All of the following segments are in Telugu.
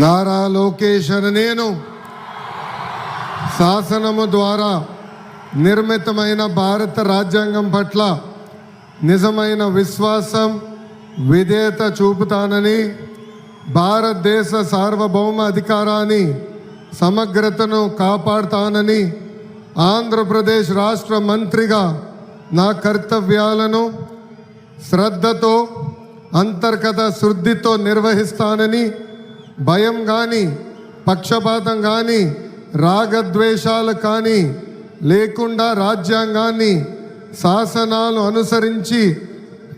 నారా లోకేష్ అనే నేను శాసనము ద్వారా నిర్మితమైన భారత రాజ్యాంగం పట్ల నిజమైన విశ్వాసం విధేయత చూపుతానని, భారతదేశ సార్వభౌమ అధికారాన్ని సమగ్రతను కాపాడుతానని, ఆంధ్రప్రదేశ్ రాష్ట్ర మంత్రిగా నా కర్తవ్యాలను శ్రద్ధతో అంతర్గత శుద్ధితో నిర్వహిస్తానని, భయం కానీ పక్షపాతం కానీ రాగద్వేషాలు కానీ లేకుండా రాజ్యాంగాన్ని శాసనాలు అనుసరించి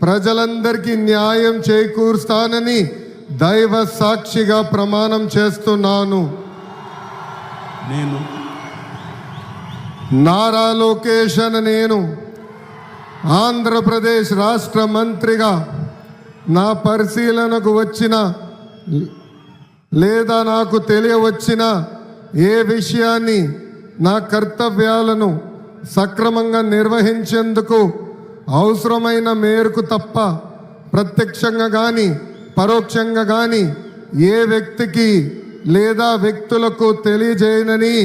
ప్రజలందరికీ న్యాయం చేకూరుస్తానని దైవ సాక్షిగా ప్రమాణం చేస్తున్నాను. నేను నారా లోకేష్ అనే నేను ఆంధ్రప్రదేశ్ రాష్ట్ర మంత్రిగా నా పరిశీలనకు వచ్చిన లేదా నాకు తెలియవచ్చిన ఏ విషయాన్ని నా కర్తవ్యాలను సక్రమంగా నిర్వహించేందుకు అవసరమైన మేరకు తప్ప ప్రత్యక్షంగా కానీ పరోక్షంగా కానీ ఏ వ్యక్తికి లేదా వ్యక్తులకు తెలియజేయనని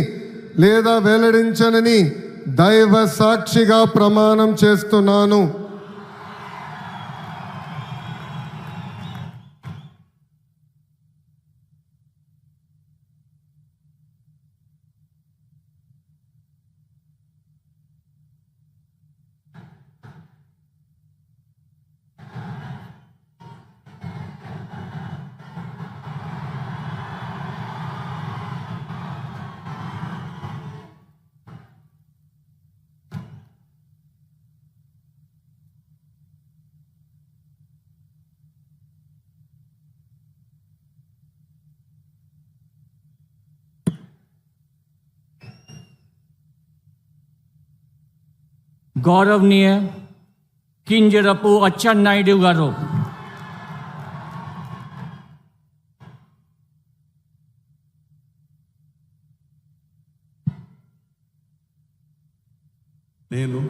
లేదా వెల్లడించనని దైవ సాక్షిగా ప్రమాణం చేస్తున్నాను. गौरवनीय किंजरपु अच्చెన్నాయుడు गारू నేను